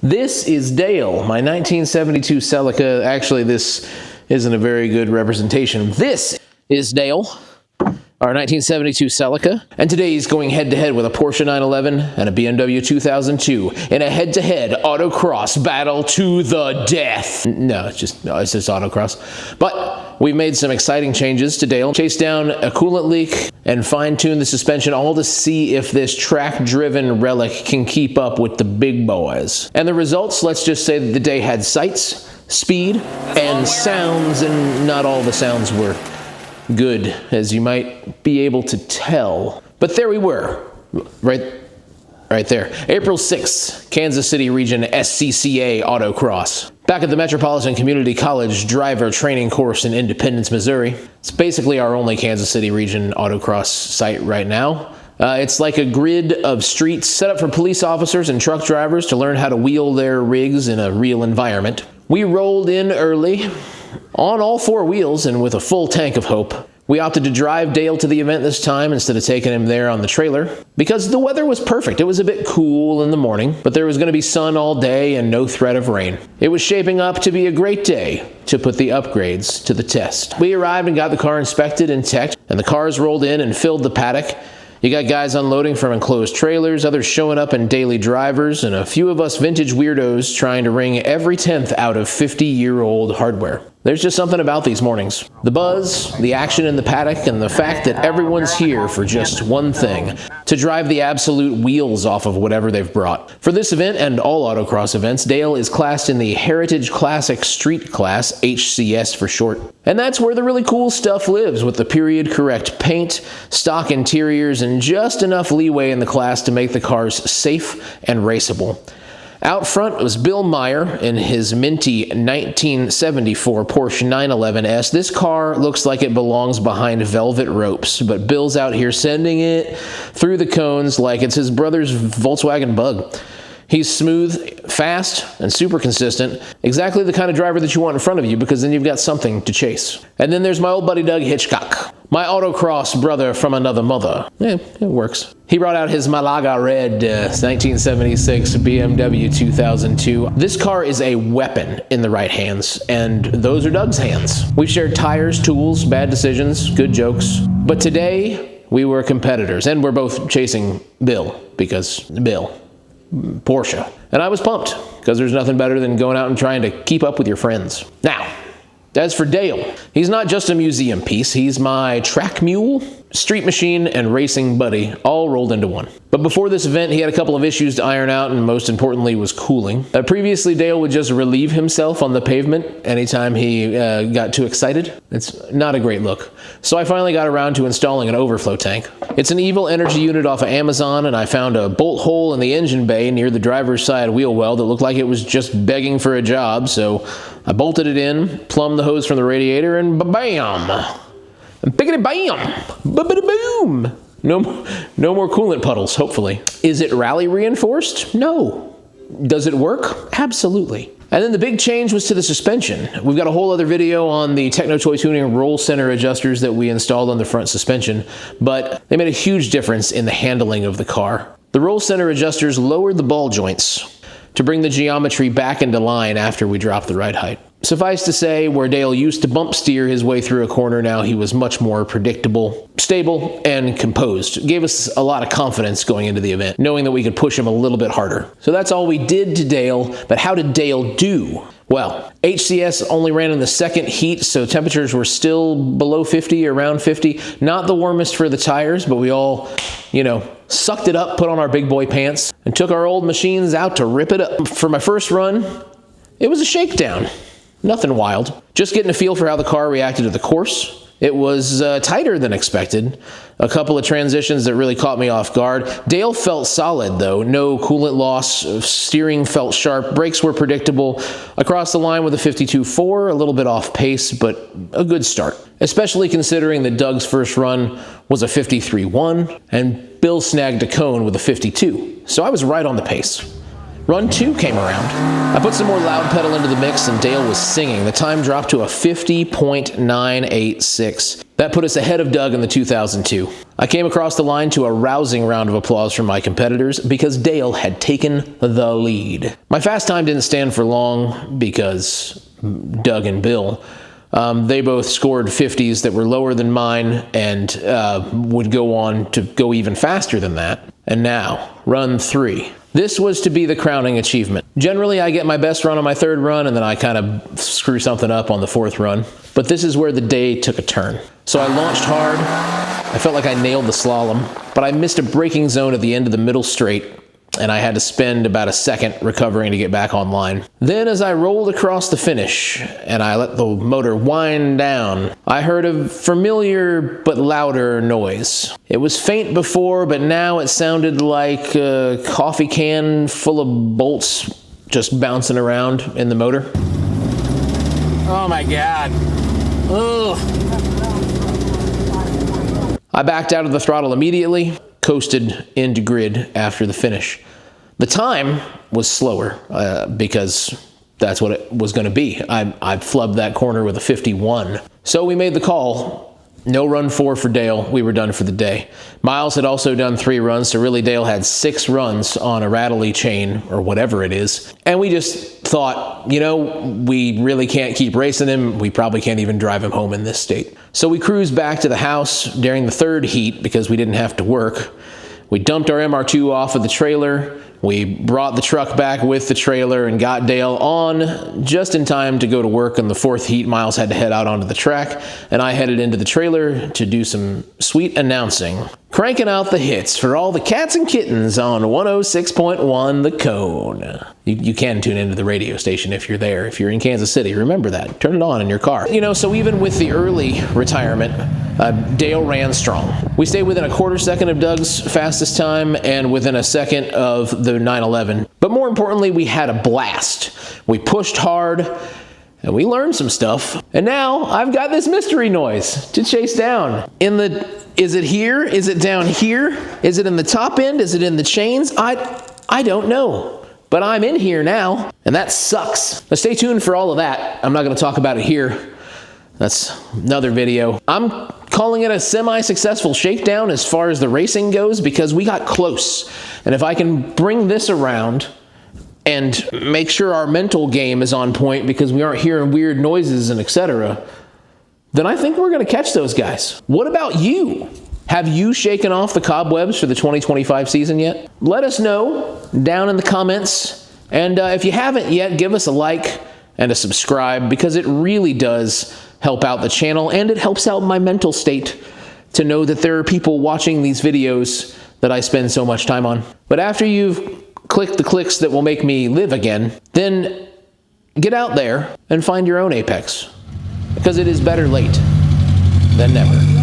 This is Dale, my 1972 Celica. Actually, this isn't a very good representation. This is Dale, our 1972 Celica, and today he's going head-to-head with a Porsche 911 and a BMW 2002 in a head-to-head autocross battle to the death. No, it's just autocross. But we've made some exciting changes to Dale. Chased down a coolant leak and fine-tuned the suspension, all to see if this track-driven relic can keep up with the big boys. And the results, let's just say that the day had sights, speed, and sounds, and not all the sounds were good, as you might be able to tell. But there we were, right there. April 6th, Kansas City Region SCCA Autocross. Back at the Metropolitan Community College driver training course in Independence, Missouri. It's basically our only Kansas City Region Autocross site right now. It's like a grid of streets set up for police officers and truck drivers to learn how to wheel their rigs in a real environment. We rolled in early, on all four wheels and with a full tank of hope. We opted to drive Dale to the event this time instead of taking him there on the trailer because the weather was perfect. It was a bit cool in the morning, but there was going to be sun all day and no threat of rain. It was shaping up to be a great day to put the upgrades to the test. We arrived and got the car inspected and teched, and the cars rolled in and filled the paddock. You got guys unloading from enclosed trailers, others showing up in daily drivers, and a few of us vintage weirdos trying to wring every 10th out of 50-year-old hardware. There's just something about these mornings. The buzz, the action in the paddock, and the fact that everyone's here for just one thing, to drive the absolute wheels off of whatever they've brought. For this event and all autocross events, Dale is classed in the Heritage Classic Street class, HCS for short. And that's where the really cool stuff lives, with the period-correct paint, stock interiors, and just enough leeway in the class to make the cars safe and raceable. Out front was Bill Meyer in his minty 1974 Porsche 911S. This car looks like it belongs behind velvet ropes, but Bill's out here sending it through the cones like it's his brother's Volkswagen Bug. He's smooth, fast, and super consistent. Exactly the kind of driver that you want in front of you, because then you've got something to chase. And then there's my old buddy Doug Hitchcock, my autocross brother from another mother. It works. He brought out his Malaga Red 1976 BMW 2002. This car is a weapon in the right hands, and those are Doug's hands. We've shared tires, tools, bad decisions, good jokes. But today, we were competitors, and we're both chasing Bill, because Bill. Porsche. And I was pumped, because there's nothing better than going out and trying to keep up with your friends. Now, as for Dale, he's not just a museum piece, he's my track mule, street machine, and racing buddy, all rolled into one. But before this event, he had a couple of issues to iron out, and most importantly was cooling. Previously, Dale would just relieve himself on the pavement anytime he got too excited. It's not a great look. So I finally got around to installing an overflow tank. It's an Evil Energy unit off of Amazon, and I found a bolt hole in the engine bay near the driver's side wheel well that looked like it was just begging for a job, so I bolted it in, plumbed the hose from the radiator, and ba-bam! And biggity-bam! Ba-bada-boom! No more coolant puddles, hopefully. Is it rally reinforced? No. Does it work? Absolutely. And then the big change was to the suspension. We've got a whole other video on the Techno Toy Tuning roll center adjusters that we installed on the front suspension, but they made a huge difference in the handling of the car. The roll center adjusters lowered the ball joints to bring the geometry back into line after we dropped the ride height. Suffice to say, where Dale used to bump steer his way through a corner, now he was much more predictable, stable, and composed. It gave us a lot of confidence going into the event, knowing that we could push him a little bit harder. So that's all we did to Dale, but how did Dale do? Well, HCS only ran in the second heat, so temperatures were still below 50, around 50. Not the warmest for the tires, but we all, sucked it up, put on our big boy pants, and took our old machines out to rip it up. For my first run, it was a shakedown. Nothing wild. Just getting a feel for how the car reacted to the course. It was tighter than expected. A couple of transitions that really caught me off guard. Dale felt solid, though. No coolant loss. Steering felt sharp. Brakes were predictable. Across the line with a 52.4, a little bit off pace, but a good start. Especially considering that Doug's first run was a 53.1, and Bill snagged a cone with a 52. So I was right on the pace. Run 2 came around. I put some more loud pedal into the mix and Dale was singing. The time dropped to a 50.986. That That put us ahead of Doug in the 2002. I came across the line to a rousing round of applause from my competitors because Dale had taken the lead. My fast time didn't stand for long because Doug and Bill, they both scored 50s that were lower than mine and would go on to go even faster than that. And now, run 3. This was to be the crowning achievement. Generally, I get my best run on my 3rd run, and then I kind of screw something up on the 4th run. But this is where the day took a turn. So I launched hard. I felt like I nailed the slalom, but I missed a braking zone at the end of the middle straight, and I had to spend about a second recovering to get back online. Then as I rolled across the finish and I let the motor wind down, I heard a familiar but louder noise. It was faint before, but now it sounded like a coffee can full of bolts just bouncing around in the motor. Oh my God. Ugh. I backed out of the throttle immediately, coasted into grid after the finish. The time was slower because that's what it was going to be. I flubbed that corner with a 51. So we made the call. No run 4 for Dale. We were done for the day. Miles had also done 3 runs, so really Dale had 6 runs on a rattly chain or whatever it is. And we just thought, you know, we really can't keep racing him. We probably can't even drive him home in this state. So we cruised back to the house during the 3rd heat because we didn't have to work. We dumped our MR2 off of the trailer. We brought the truck back with the trailer and got Dale on just in time to go to work in the 4th heat. Miles had to head out onto the track, and I headed into the trailer to do some sweet announcing. Cranking out the hits for all the cats and kittens on 106.1 The Cone. You can tune into the radio station if you're there. If you're in Kansas City, remember that. Turn it on in your car. You know, so even with the early retirement, Dale ran strong. We stayed within a quarter second of Doug's fastest time and within a second of the 911. But more importantly, we had a blast. We pushed hard and we learned some stuff. And now I've got this mystery noise to chase down. Is it here? Is it down here? Is it in the top end? Is it in the chains? I don't know. But I'm in here now, and that sucks. But stay tuned for all of that. I'm not going to talk about it here. That's another video. I'm calling it a semi-successful shakedown as far as the racing goes because we got close. And if I can bring this around and make sure our mental game is on point because we aren't hearing weird noises and etc., then I think we're going to catch those guys. What about you? Have you shaken off the cobwebs for the 2025 season yet? Let us know down in the comments. And if you haven't yet, give us a like and a subscribe because it really does help out the channel and it helps out my mental state to know that there are people watching these videos that I spend so much time on. But after you've clicked the clicks that will make me live again, then get out there and find your own apex because it is better late than never.